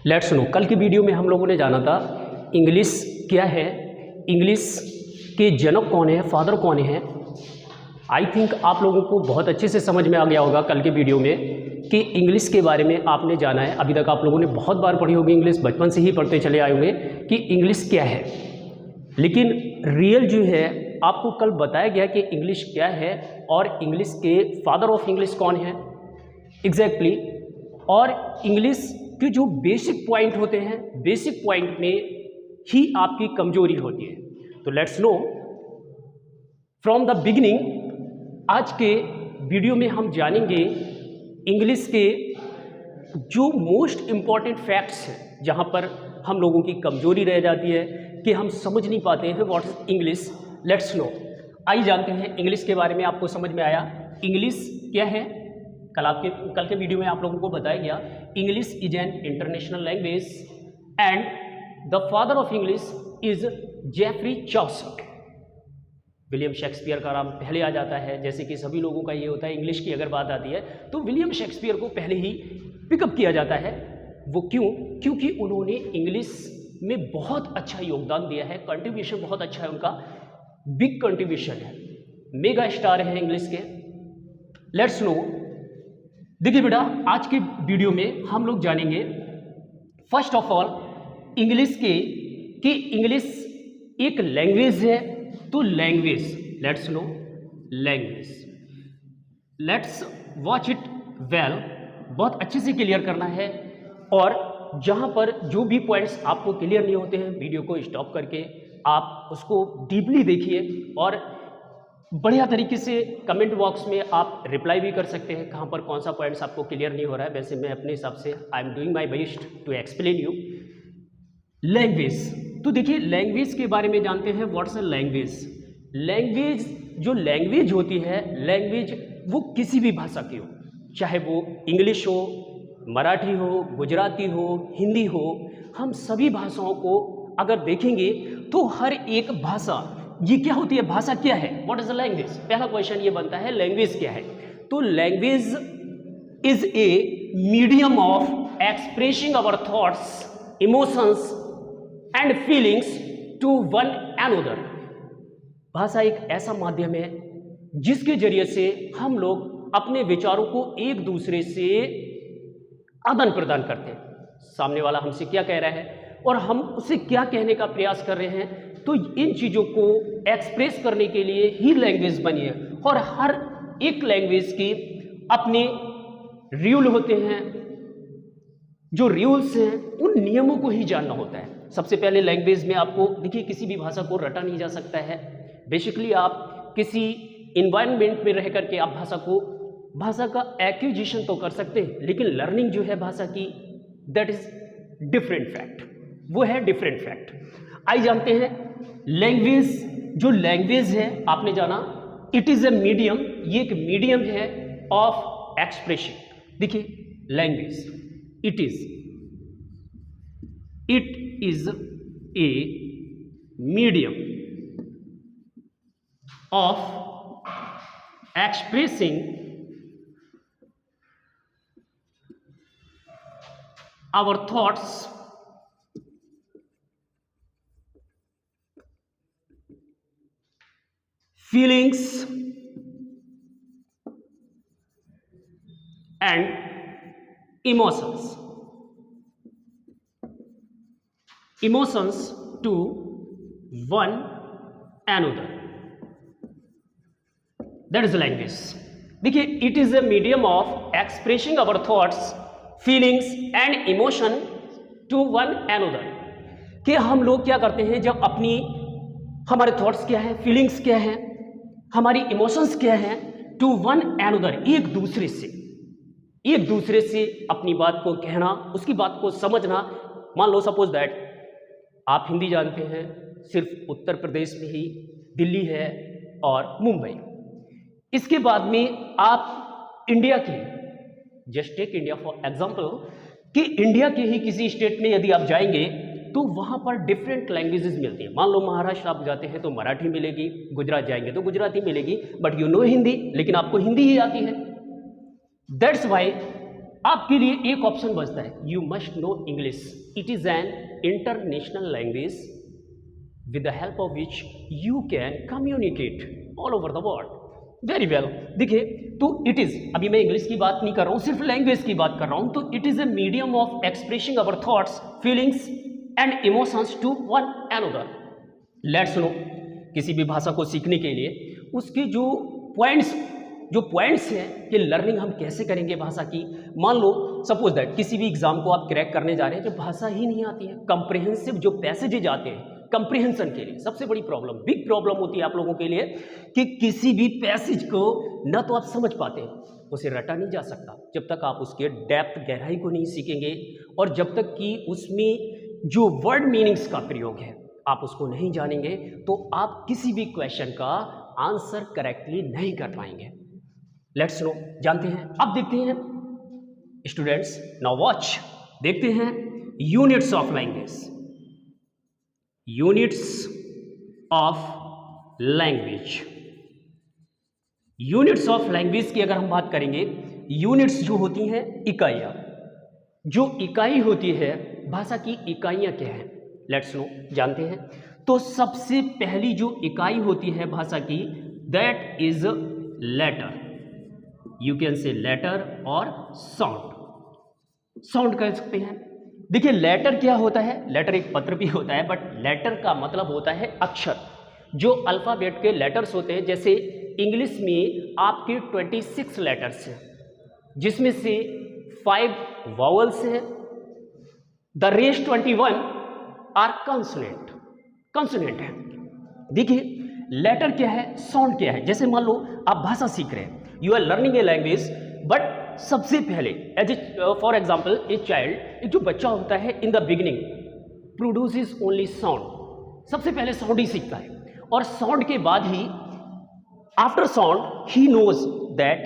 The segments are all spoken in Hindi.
लेट्स नो, कल की वीडियो में हम लोगों ने जाना था इंग्लिश क्या है, इंग्लिश के जनक कौन है, फादर कौन है। आई थिंक आप लोगों को बहुत अच्छे से समझ में आ गया होगा कल के वीडियो में कि इंग्लिश के बारे में आपने जाना है। अभी तक आप लोगों ने बहुत बार पढ़ी होगी इंग्लिश, बचपन से ही पढ़ते चले आए होंगे कि इंग्लिश क्या है, लेकिन रियल जो है आपको कल बताया गया कि इंग्लिश क्या है और इंग्लिश के फादर ऑफ इंग्लिश कौन है एग्जैक्टली और इंग्लिश के जो बेसिक पॉइंट होते हैं, बेसिक पॉइंट में ही आपकी कमजोरी होती है। तो let's know from the beginning. आज के वीडियो में हम जानेंगे इंग्लिश के जो मोस्ट इम्पॉर्टेंट फैक्ट्स हैं, जहाँ पर हम लोगों की कमजोरी रह जाती है कि हम समझ नहीं पाते हैं what is English. Let's no, आइए जानते हैं इंग्लिश के बारे में। आपको समझ में आया इंग्लिश क्या है? कल के वीडियो में आप लोगों को बताया गया English is an international language and the father of English is Geoffrey Chaucer. William Shakespeare का नाम पहले आ जाता है, जैसे कि सभी लोगों का ये होता है इंग्लिश की अगर बात आती है तो विलियम शेक्सपियर को पहले ही पिकअप किया जाता है। वो क्यों? क्योंकि उन्होंने इंग्लिश में बहुत अच्छा योगदान दिया है, कंट्रीब्यूशन बहुत अच्छा है उनका, बिग कंट्रीब्यूशन है, मेगा स्टार है इंग्लिश के। लेट्स नो, देखिए बेटा, आज के वीडियो में हम लोग जानेंगे फर्स्ट ऑफ ऑल इंग्लिश कि इंग्लिश एक लैंग्वेज है। तो language, let's no language, let's watch it well, बहुत अच्छे से क्लियर करना है। और जहां पर जो भी पॉइंट्स आपको क्लियर नहीं होते हैं, वीडियो को स्टॉप करके आप उसको डीपली देखिए और बढ़िया तरीके से कमेंट बॉक्स में आप रिप्लाई भी कर सकते हैं कहाँ पर कौन सा पॉइंट्स आपको क्लियर नहीं हो रहा है। वैसे मैं अपने हिसाब से I am doing my best to explain you language. तो देखिए लैंग्वेज के बारे में जानते हैं व्हाट्स अ लैंग्वेज। लैंग्वेज, जो लैंग्वेज होती है, लैंग्वेज वो किसी भी भाषा की हो, चाहे वो इंग्लिश हो, मराठी हो, गुजराती हो, हिंदी हो, हम सभी भाषाओं को अगर देखेंगे तो हर एक भाषा, ये क्या होती है, भाषा क्या है, व्हाट इज द लैंग्वेज। पहला क्वेश्चन ये बनता है लैंग्वेज क्या है। तो language is a medium of expressing our thoughts, emotions and feelings to one another. भाषा एक ऐसा माध्यम है जिसके जरिए से हम लोग अपने विचारों को एक दूसरे से आदान प्रदान करते हैं। सामने वाला हमसे क्या कह रहा है और हम उसे क्या कहने का प्रयास कर रहे हैं, तो इन चीज़ों को एक्सप्रेस करने के लिए ही लैंग्वेज बनी है। और हर एक लैंग्वेज के अपने रूल होते हैं, जो रूल्स हैं उन नियमों को ही जानना होता है। सबसे पहले लैंग्वेज में आपको देखिए किसी भी भाषा को रटा नहीं जा सकता है। बेसिकली आप किसी इन्वायरमेंट में रह करके आप भाषा का एक्विजिशन तो कर सकते हैं, लेकिन लर्निंग जो है भाषा की, दैट इज डिफरेंट फैक्ट, वो है डिफरेंट फैक्ट। आइए जानते हैं लैंग्वेज, जो लैंग्वेज है आपने जाना इट इज ए मीडियम, ये एक मीडियम है ऑफ एक्सप्रेशन। देखिए language it is a medium of expressing our thoughts, feelings and emotions to one another, that is language। देखिए it is a medium of expressing our thoughts, feelings and emotion to one another. कि हम लोग क्या करते हैं जब हमारे थॉट्स क्या है, फीलिंग्स क्या है, हमारी इमोशंस क्या है, टू वन अनदर, एक दूसरे से अपनी बात को कहना, उसकी बात को समझना। मान लो सपोज दैट आप हिंदी जानते हैं, सिर्फ उत्तर प्रदेश में ही दिल्ली है और मुंबई। इसके बाद में आप इंडिया के, just take India for example, कि इंडिया के ही किसी स्टेट में यदि आप जाएंगे तो वहाँ पर डिफरेंट लैंग्वेजेस मिलती हैं। मान लो महाराष्ट्र आप जाते हैं तो मराठी मिलेगी, गुजरात जाएंगे तो गुजराती मिलेगी, बट यू नो हिंदी, लेकिन आपको हिंदी ही आती है। दैट्स वाई आपके लिए एक ऑप्शन बचता है, you must know English. It is an international language with the help of which you can communicate all over the world. Very well. देखिए, तो इट इज, अभी मैं इंग्लिश की बात नहीं कर रहा हूं, सिर्फ लैंग्वेज की बात कर रहा हूं। तो it is a medium of expressing our thoughts, feelings and emotions to one another. Let's know, किसी भी भाषा को सीखने के लिए उसके जो पॉइंट्स हैं कि लर्निंग हम कैसे करेंगे भाषा की। मान लो सपोज दैट किसी भी एग्जाम को आप क्रैक करने जा रहे हैं, जब भाषा ही नहीं आती है, कंप्रिहेंसिव जो पैसेजेज आते हैं कंप्रिहेंशन के लिए, सबसे बड़ी प्रॉब्लम, बिग प्रॉब्लम होती है आप लोगों के लिए कि किसी भी पैसेज को न तो आप समझ पाते हैं, उसे रटा नहीं जा सकता जब तक आप उसके डेप्थ, गहराई को नहीं सीखेंगे, और जब तक कि उसमें जो वर्ड मीनिंग्स का प्रयोग है आप उसको नहीं जानेंगे, तो आप किसी भी क्वेश्चन का आंसर करेक्टली नहीं कर पाएंगे। लेट्स नो, जानते हैं। अब देखते हैं स्टूडेंट्स, नाउ वॉच, देखते हैं units of language. Units of language, units of language की अगर हम बात करेंगे, यूनिट्स जो होती हैं इकाइयां, जो इकाई होती है भाषा की इकाइयां क्या है, लेट्स नो, जानते हैं। तो सबसे पहली जो इकाई होती है भाषा की, that is letter. You can say letter और साउंड, साउंड कह सकते हैं। देखिए, लेटर क्या होता है, लेटर एक पत्र भी होता है, बट लेटर का मतलब होता है अक्षर, जो अल्फाबेट के लेटर्स होते हैं। जैसे इंग्लिश में आपके 26 लेटर्स हैं, जिसमें से 5 वॉवल्स हैं, द रेस्ट 21 आर कंसोनेंट है। देखिए, लेटर क्या है, साउंड क्या है। जैसे मान लो आप भाषा सीख रहे हैं, you are learning a language, but सबसे पहले as a for example a child, एक जो बच्चा होता है in the beginning produces only sound, सबसे पहले साउंड ही सीखता है, और साउंड के बाद ही आफ्टर साउंड ही नोज दैट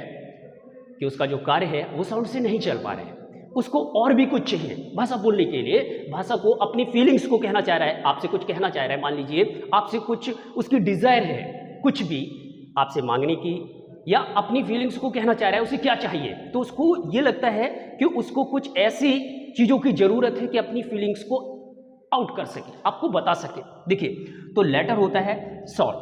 कि उसका जो कार्य है वो साउंड से नहीं चल पा रहे हैं, उसको और भी कुछ चाहिए भाषा बोलने के लिए। भाषा को अपनी फीलिंग्स को कहना चाह रहा है, आपसे कुछ कहना चाह रहा है, मान लीजिए आपसे कुछ उसकी डिजायर है, कुछ भी आपसे मांगने की, या अपनी फीलिंग्स को कहना चाह रहा है, उसे क्या चाहिए, तो उसको ये लगता है कि उसको कुछ ऐसी चीज़ों की ज़रूरत है कि अपनी फीलिंग्स को आउट कर सके, आपको बता सके। देखिए, तो लेटर होता है साउंड,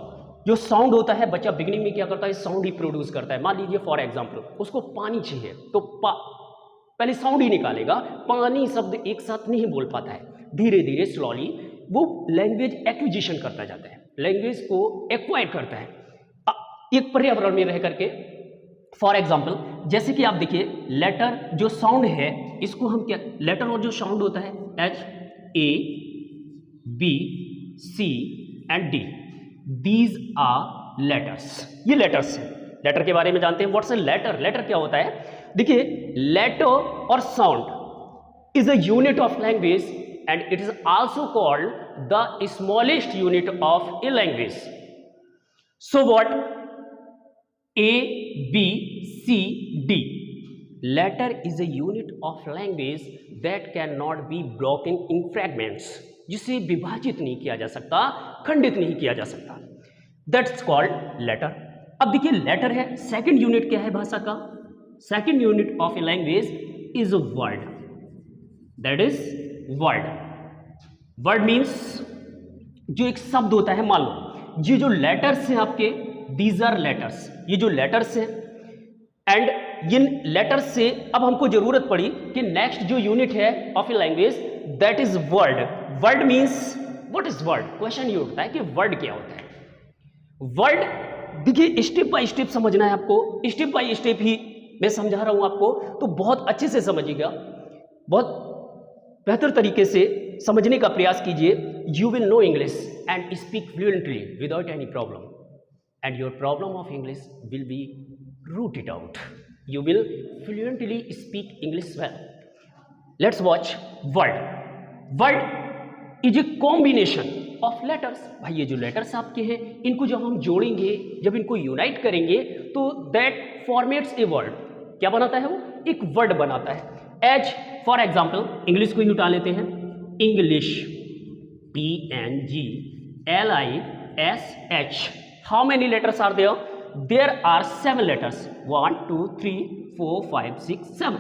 जो साउंड होता है बच्चा बिगिनिंग में क्या करता है, साउंड ही प्रोड्यूस करता है। मान लीजिए फॉर एग्जाम्पल उसको पानी चाहिए, तो पहले साउंड ही निकालेगा, पानी शब्द एक साथ नहीं बोल पाता है, धीरे धीरे स्लोली वो लैंग्वेज एक्विजिशन करता जाता है, लैंग्वेज को एक्वायर करता है एक पर्यावरण में रह करके। फॉर एग्जाम्पल जैसे कि आप देखिए, लेटर जो साउंड है इसको हम क्या, लेटर और जो साउंड होता है H, A, B, C and D, these are letters, ये लेटर्स हैं। लेटर के बारे में जानते हैं, व्हाट्स ए लेटर, लेटर क्या होता है। देखिए, लेटर और sound is a unit of language and it is also called the smallest unit of a language. So what, A, B, C, D. Letter is a unit of language that cannot be broken in fragments. जिसे विभाजित नहीं किया जा सकता, खंडित नहीं किया जा सकता। That's called letter. अब देखिए, लेटर है, सेकंड यूनिट क्या है भाषा का, second unit of a language is a word, that is word. Word means जो एक शब्द होता है, मान लो ये जो लेटर्स हैं आपके, दीज आर लेटर्स, ये जो लेटर्स हैं, एंड इन लेटर्स से अब हमको जरूरत पड़ी कि नेक्स्ट जो यूनिट है of a language that is word. Word means what is word, question ये उठता है कि वर्ड क्या होता है। वर्ड देखिए, स्टेप बाय स्टेप समझना है आपको, स्टेप बाय स्टेप ही मैं समझा रहा हूं आपको, तो बहुत अच्छे से समझिएगा, बहुत बेहतर तरीके से समझने का प्रयास कीजिए। You will know English and speak fluently without any problem, and your problem of English will be rooted out. You will fluently speak English well. Let's watch word. Word is a combination of letters. भाई ये जो letters आपके हैं, इनको जब हम जोड़ेंगे, जब इनको unite करेंगे, तो that formates a word. क्या बनाता है वो, एक word बनाता है। As for example, English को ही उठा लेते हैं, English, ENGLISH. How many letters are there? There are 7 letters. 1, 2, 3, 4, 5, 6, 7.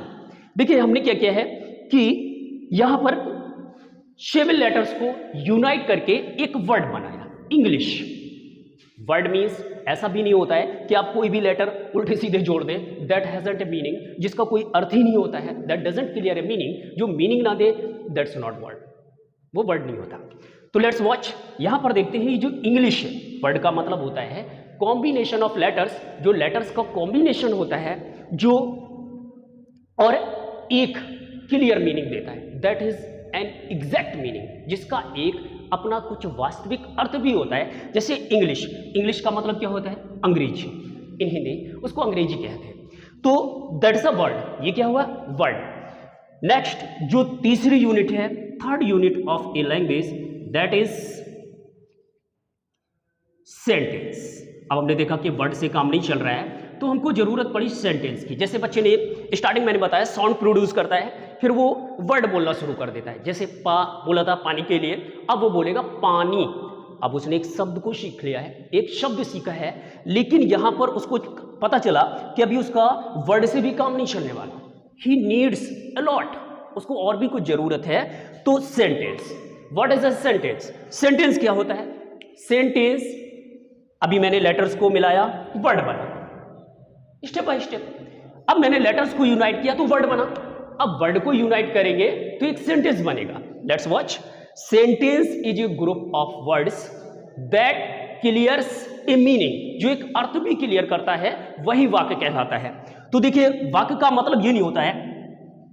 देखिए हमने क्या किया है कि यहां पर 7 लेटर्स को यूनाइट करके एक वर्ड बनाया, इंग्लिश। वर्ड मीन्स ऐसा भी नहीं होता है कि आप कोई भी लेटर उल्टे सीधे जोड़ दें, दैट हैजंट ए मीनिंग, जिसका कोई अर्थ ही नहीं होता है, that doesn't clear a meaning, जो मीनिंग ना दे दैट्स नॉट वर्ड, वो वर्ड नहीं होता। तो लेट्स वॉच, यहां पर देखते हैं ये जो इंग्लिश है, वर्ड का मतलब होता है कॉम्बिनेशन ऑफ लेटर्स, जो लेटर्स का कॉम्बिनेशन होता है जो और एक क्लियर मीनिंग देता है, that is an exact meaning, जिसका एक अपना कुछ वास्तविक अर्थ भी होता है। जैसे इंग्लिश, इंग्लिश का मतलब क्या होता है? अंग्रेजी, इन हिंदी उसको अंग्रेजी कहते हैं। तो दैट इज अ वर्ड, ये क्या हुआ? वर्ड। नेक्स्ट जो तीसरी यूनिट है, third unit of a language, that is sentence. अब हमने देखा कि वर्ड से काम नहीं चल रहा है, तो हमको जरूरत पड़ी सेंटेंस की। जैसे बच्चे ने स्टार्टिंग मैंने बताया साउंड प्रोड्यूस करता है, फिर वो वर्ड बोलना शुरू कर देता है। जैसे पा बोला था पानी के लिए, अब वो बोलेगा पानी। अब उसने एक शब्द को सीख लिया है, एक शब्द सीखा है, लेकिन यहां पर उसको पता चला कि अभी उसका वर्ड से भी काम नहीं चलने वाला, ही नीड्स अ लॉट, उसको और भी कुछ जरूरत है। तो sentence, what is a sentence? Sentence क्या होता है? सेंटेंस, अभी मैंने लेटर्स को मिलाया, वर्ड बना, स्टेप बाय स्टेप। अब मैंने लेटर्स को यूनाइट किया तो वर्ड बना। अब वर्ड को यूनाइट करेंगे तो एक सेंटेंस बनेगा। Let's watch, sentence is a group of words that clears a meaning, जो एक अर्थ भी क्लियर करता है, वही वाक्य कहलाता है। तो देखिए वाक्य का मतलब ये नहीं होता है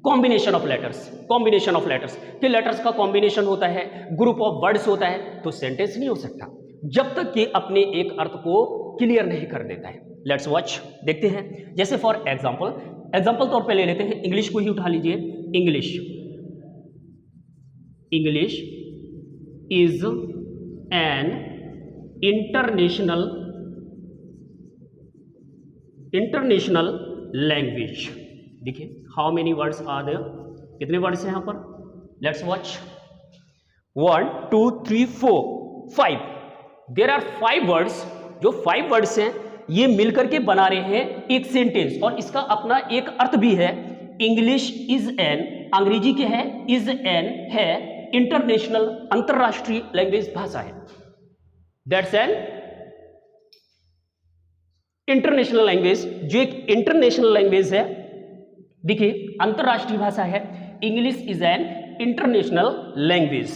combination of letters, combination of letters कि लेटर्स का कॉम्बिनेशन होता है, ग्रुप ऑफ वर्ड्स होता है, तो सेंटेंस नहीं हो सकता जब तक कि अपने एक अर्थ को क्लियर नहीं कर देता है। लेट्स वॉच, देखते हैं। जैसे फॉर एग्जाम्पल तौर पे ले लेते हैं, इंग्लिश को ही उठा लीजिए। English, English is an international language. देखिए how many words are there, कितने वर्ड्स हैं यहां पर? Let's watch, 1 2 3 4 5, there are 5 words. जो 5 वर्ड्स हैं ये मिलकर के बना रहे हैं एक सेंटेंस, और इसका अपना एक अर्थ भी है। इंग्लिश इज एन, अंग्रेजी के है, इज एन है, इंटरनेशनल अंतरराष्ट्रीय लैंग्वेज भाषा है, दैट्स एन इंटरनेशनल लैंग्वेज, जो एक इंटरनेशनल लैंग्वेज है। देखिए अंतरराष्ट्रीय भाषा है, English is an international language.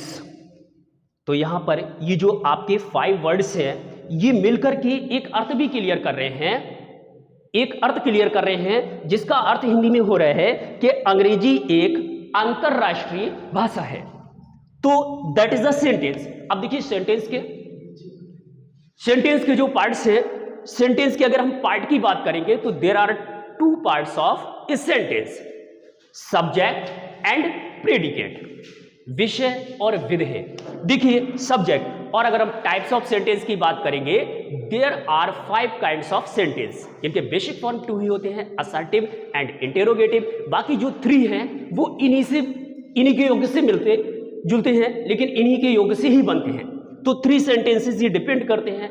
तो यहां पर ये जो आपके 5 वर्ड्स हैं ये मिलकर के एक अर्थ भी क्लियर कर रहे हैं, एक अर्थ क्लियर कर रहे हैं, जिसका अर्थ हिंदी में हो रहा है कि अंग्रेजी एक अंतरराष्ट्रीय भाषा है। तो दैट इज द सेंटेंस। अब देखिए सेंटेंस के जो पार्ट्स हैं, सेंटेंस के अगर हम पार्ट की बात करेंगे तो there are 2 parts of a sentence, subject and predicate, विषय और विधेय। देखिए सब्जेक्ट, और अगर हम टाइप्स ऑफ सेंटेंस की बात करेंगे, there are 5 kinds of sentence. इनके बेसिक फॉर्म 2 ही होते हैं, असर्टिव एंड इंटेरोगेटिव। बाकी जो 3 हैं वो इन्हीं के योग से मिलते जुलते हैं, लेकिन इन्हीं के योग से ही बनते हैं। तो 3 सेंटेंसेस ये डिपेंड करते हैं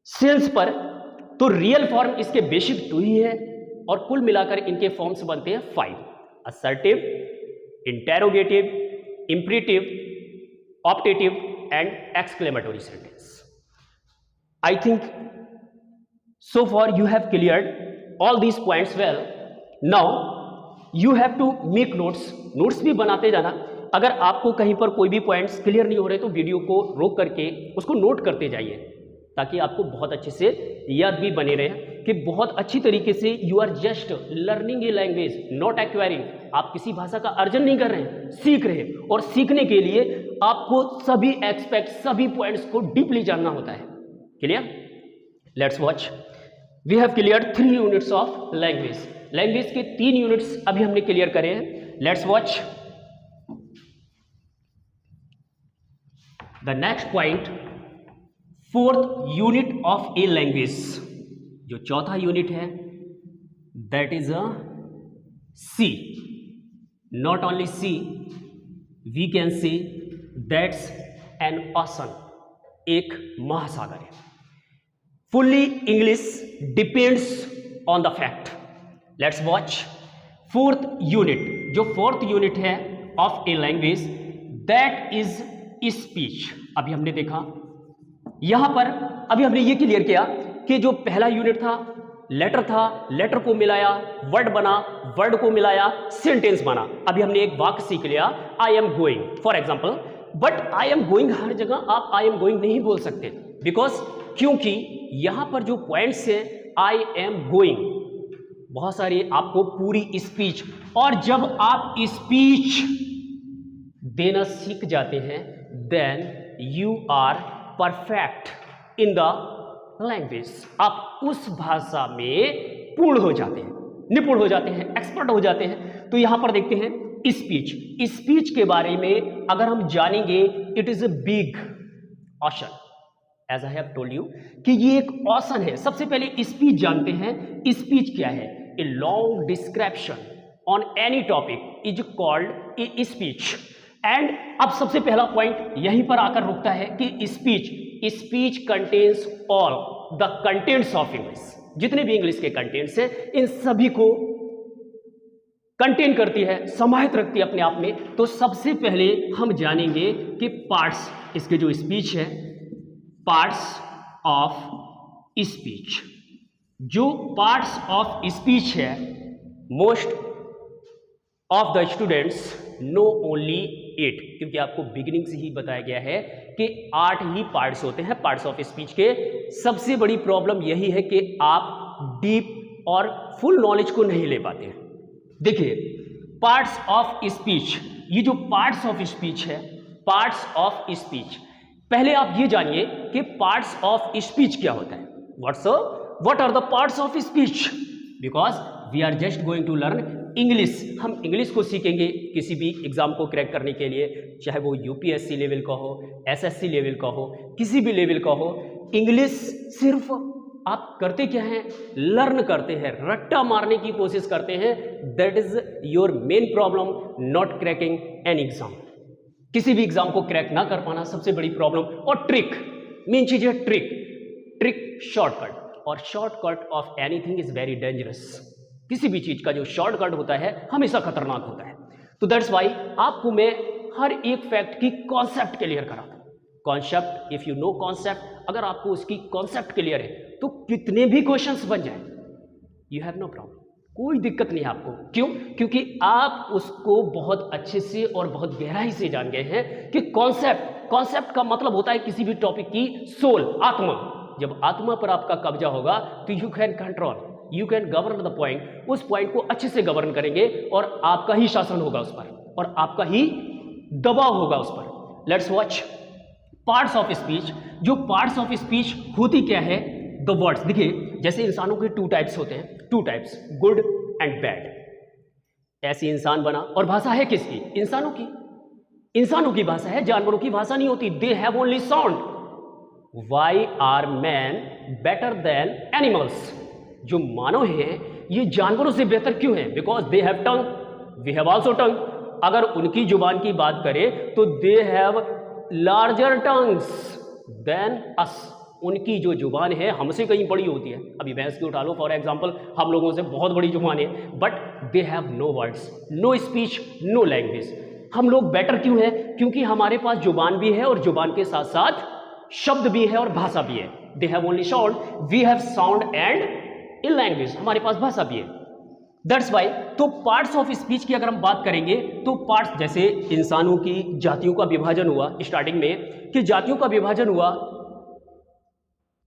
सेंस पर। तो रियल फॉर्म इसके बेसिक 2 ही है, और कुल मिलाकर इनके फॉर्म्स बनते हैं 5, assertive, interrogative, imperative, optative and exclamatory sentence. I think so far you have cleared all these points well. Now you have to make notes. Notes भी बनाते जाना। अगर आपको कहीं पर कोई भी पॉइंट्स क्लियर नहीं हो रहे तो वीडियो को रोक करके उसको नोट करते जाइए, ताकि आपको बहुत अच्छे से याद भी बने रहे कि बहुत अच्छी तरीके से you are just learning a language, not acquiring. आप किसी भाषा का अर्जन नहीं कर रहे हैं, सीख रहे हैं, और सीखने के लिए आपको सभी एस्पेक्ट, सभी पॉइंट्स को डीपली जानना होता है। Clear? Let's watch, we have clear 3 units of language. Language के 3 यूनिट्स अभी हमने क्लियर करे हैं। Let's watch the next point, 4th unit of a language. जो 4था यूनिट है that is a sea. Not only sea, we can see that's an ocean, एक महासागर है। Fully English depends on the fact. Let's watch, fourth unit, जो फोर्थ यूनिट है of a language, that is speech. अभी हमने देखा यहां पर, अभी हमने ये क्लियर किया कि जो पहला यूनिट था लेटर था, लेटर को मिलाया वर्ड बना, वर्ड को मिलाया सेंटेंस बना। अभी हमने एक वाक्य सीख लिया, I am going for example. But I am going हर जगह आप आई एम गोइंग नहीं बोल सकते, बिकॉज क्योंकि यहां पर जो पॉइंट्स है आई एम गोइंग, बहुत सारी आपको पूरी स्पीच, और जब आप स्पीच देना सीख जाते हैं then you are perfect in the language. आप उस भाषा में पूर्ण हो जाते हैं, निपुण हो जाते हैं, एक्सपर्ट हो जाते हैं। तो यहां पर देखते हैं स्पीच। स्पीच के बारे में अगर हम जानेंगे, it is a big ocean, as I have told you कि ये एक ऑशन है। सबसे पहले स्पीच जानते हैं। स्पीच क्या है? A long description on any topic is called a speech. And अब सबसे पहला पॉइंट यहीं पर आकर रुकता है कि speech contains all the contents of English. जितने भी इंग्लिश के कंटेंट्स हैं इन सभी को कंटेन करती है, समाहित रखती है अपने आप में। तो सबसे पहले हम जानेंगे कि पार्ट्स, इसके जो स्पीच है, पार्ट्स ऑफ स्पीच। जो पार्ट्स ऑफ स्पीच है, most of the students know only 8, क्योंकि आपको बिगिनिंग से ही बताया गया है कि 8 ही पार्ट्स होते हैं पार्ट्स ऑफ स्पीच के। सबसे बड़ी प्रॉब्लम यही है कि आप डीप और फुल नॉलेज को नहीं ले पाते हैं। देखिए पार्ट्स ऑफ स्पीच, ये जो पार्ट्स ऑफ स्पीच है, पार्ट्स ऑफ स्पीच, पहले आप ये जानिए कि पार्ट्स ऑफ स्पीच क्या होता है। What are the parts of speech? Because we are just going to learn English. हम इंग्लिश को सीखेंगे किसी भी एग्जाम को क्रैक करने के लिए, चाहे वो यूपीएससी लेवल का हो, एसएससी लेवल का हो, किसी भी लेवल का हो। इंग्लिश सिर्फ आप करते क्या हैं? लर्न करते हैं, रट्टा मारने की कोशिश करते हैं। That is your main problem, not cracking an exam. किसी भी एग्जाम को क्रैक ना कर पाना सबसे बड़ी प्रॉब्लम। और ट्रिक, मेन चीज है ट्रिक शॉर्टकट, और shortcut of anything is very dangerous. किसी भी चीज का जो शॉर्टकट होता है हमेशा खतरनाक होता है। तो दैट्स वाई आपको मैं हर एक फैक्ट की कॉन्सेप्ट क्लियर कराता हूं। Concept, if you know concept, अगर आपको उसकी कॉन्सेप्ट क्लियर है तो कितने भी क्वेश्चंस बन जाए यू हैव नो प्रॉब्लम, कोई दिक्कत नहीं आपको। क्यों? क्योंकि आप उसको बहुत अच्छे से और बहुत गहराई से जान गए हैं कि कॉन्सेप्ट का मतलब होता है किसी भी टॉपिक की सोल, आत्मा। जब आत्मा पर आपका कब्जा होगा तो you can control, you can govern the point. उस पॉइंट को अच्छे से गवर्न करेंगे और आपका ही शासन होगा उस पर, और आपका ही दबाव होगा उस पर। Let's watch parts of speech. जो पार्ट्स ऑफ स्पीच होती क्या है? The words. देखिए जैसे इंसानों के 2 टाइप्स होते हैं, 2 टाइप्स, गुड एंड बैड। ऐसी इंसान बना, और भाषा है किसकी? इंसानों की। इंसानों की भाषा है, जानवरों की भाषा नहीं होती। They have only sound. Why are man better than animals? जो मानव हैं ये जानवरों से बेहतर क्यों हैं? Because they have tongue, we have also tongue. अगर उनकी जुबान की बात करें तो they have larger tongues than us. उनकी जो जुबान है हमसे कहीं बड़ी होती है। अभी भैंस की उठा लो फॉर एग्जाम्पल, हम लोगों से बहुत बड़ी जुबान है, but they have no words, no speech, no language. हम लोग बेटर क्यों है? क्योंकि हमारे पास जुबान भी है और जुबान के साथ साथ शब्द भी है और भाषा भी है। They have only sound, we have sound and in language, हमारे पास भाषा भी है। That's why. तो पार्ट्स ऑफ स्पीच की अगर हम बात करेंगे तो पार्ट्स, जैसे इंसानों की जातियों का विभाजन हुआ स्टार्टिंग में, कि जातियों का विभाजन हुआ,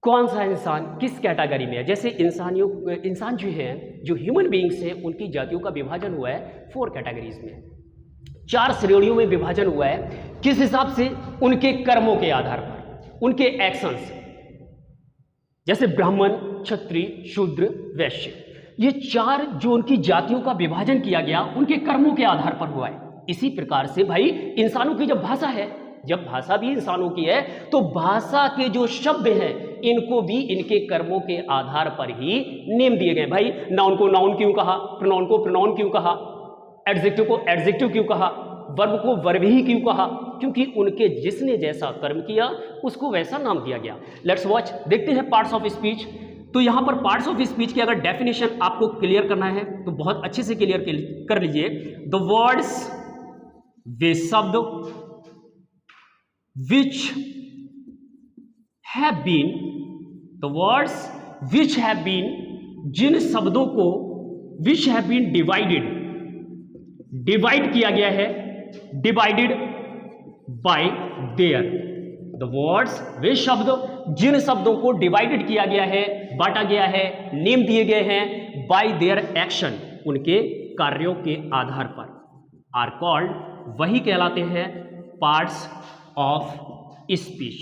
कौन सा इंसान किस कैटेगरी में है। जैसे इंसान जो है, जो ह्यूमन बीइंग्स हैं, उनकी जातियों का विभाजन हुआ है 4 कैटेगरीज में, 4 श्रेणियों में विभाजन हुआ है। किस हिसाब से? उनके कर्मों के आधार पर, उनके एक्शंस। जैसे ब्राह्मण, क्षत्रिय, शूद्र, वैश्य, ये 4 जो उनकी जातियों का विभाजन किया गया उनके कर्मों के आधार पर हुआ है। इसी प्रकार से भाई इंसानों की जब भाषा है, जब भाषा भी इंसानों की है, तो भाषा के जो शब्द हैं इनको भी इनके कर्मों के आधार पर ही नेम दिए गए। भाई नाउन को नाउन क्यों कहा, प्रोनाउन को प्रोनाउन क्यों कहा, एडजेक्टिव को एडजेक्टिव क्यों कहा, वर्ब को वर्ब ही क्यों कहा? क्योंकि उनके जिसने जैसा कर्म किया उसको वैसा नाम दिया गया। लेट्स वॉच, देखते हैं पार्ट्स ऑफ स्पीच। तो यहां पर पार्ट्स ऑफ स्पीच की अगर डेफिनेशन आपको क्लियर करना है तो बहुत अच्छे से क्लियर कर लीजिए। द वर्ड्स, वे शब्द, which have been, the words which have been, जिन शब्दों को which have been divided, divide किया गया है, divided by there, the words वे शब्द जिन शब्दों को डिवाइडेड किया गया है, बांटा गया है, नेम दिए गए हैं, बाय देयर एक्शन, उनके कार्यों के आधार पर, आर कॉल्ड, वही कहलाते हैं parts of speech.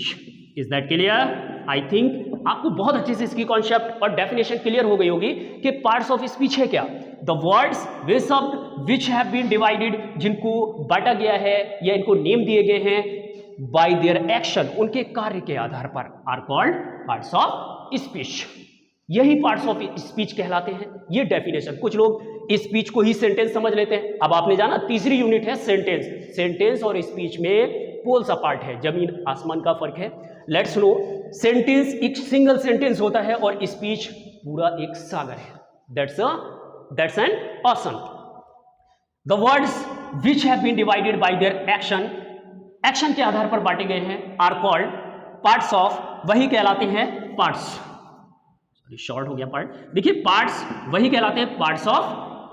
Is that clear? I think आपको बहुत अच्छे से इसकी कॉन्सेप्ट और डेफिनेशन क्लियर हो गई होगी कि पार्ट्स ऑफ स्पीच है क्या। द वर्ड्स वे शब्द विच हैव बीन डिवाइडेड, जिनको बांटा गया है या इनको नेम दिए गए हैं, बाय देयर एक्शन, उनके कार्य के आधार पर, are called parts of speech. यही पार्ट्स ऑफ स्पीच कहलाते हैं। ये डेफिनेशन, कुछ लोग स्पीच को ही सेंटेंस समझ लेते हैं। अब आपने जाना तीसरी यूनिट है सेंटेंस। सेंटेंस और स्पीच में पोल्स अपार्ट है, जमीन आसमान का फर्क है। लेट्स नो, सेंटेंस एक सिंगल सेंटेंस होता है और स्पीच पूरा एक सागर है। That's an awesome. The words which have been divided by their action, action के आधार पर बांटे गए हैं, आर कॉल्ड पार्ट्स ऑफ, वही कहलाते हैं पार्ट्स, सॉरी शॉर्ट हो गया पार्ट। देखिए पार्ट्स वही कहलाते हैं, पार्ट्स ऑफ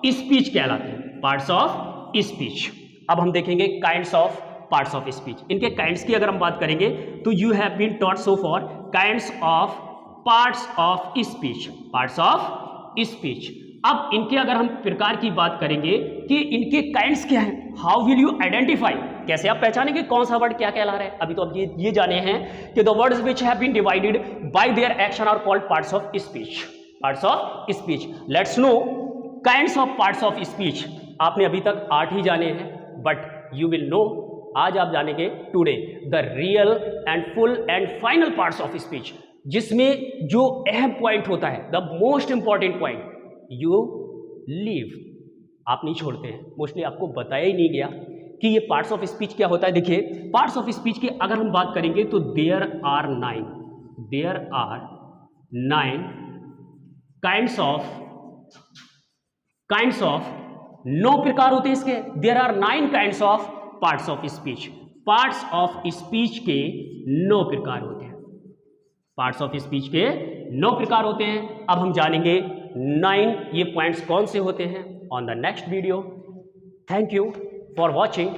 स्पीच कहलाते हैं, पार्ट्स ऑफ स्पीच। अब हम देखेंगे kinds of parts of speech. इनके काइंड्स की अगर हम बात करेंगे तो you have been taught so far kinds of parts of speech, parts of speech. अब इनके अगर हम प्रकार की बात करेंगे कि इनके काइंड्स क्या हैं, हाउ विल यू आइडेंटिफाई, कैसे आप पहचानेंगे कौन सा वर्ड क्या कहला रहा है। अभी तो आप ये जाने हैं कि the words which have been divided by their action are called parts of speech, parts of speech. Let's know kinds of parts of speech. आपने अभी तक 8 ही जाने हैं, बट यू विल नो, आज आप जानेंगे today the real and full and final parts of speech, जिसमें जो अहम पॉइंट होता है, the most important point, you leave, आप नहीं छोड़ते हैं। मोस्टली आपको बताया ही नहीं गया कि ये पार्ट्स ऑफ स्पीच क्या होता है। देखिए पार्ट्स ऑफ स्पीच की अगर हम बात करेंगे तो देयर आर 9 काइंड्स ऑफ 9 प्रकार होते हैं इसके। There are 9 kinds of parts of speech. Parts of speech के 9 प्रकार होते हैं, पार्ट्स ऑफ स्पीच के 9 प्रकार होते हैं। अब हम जानेंगे 9 ये पॉइंट्स कौन से होते हैं on the next video. Thank you for watching.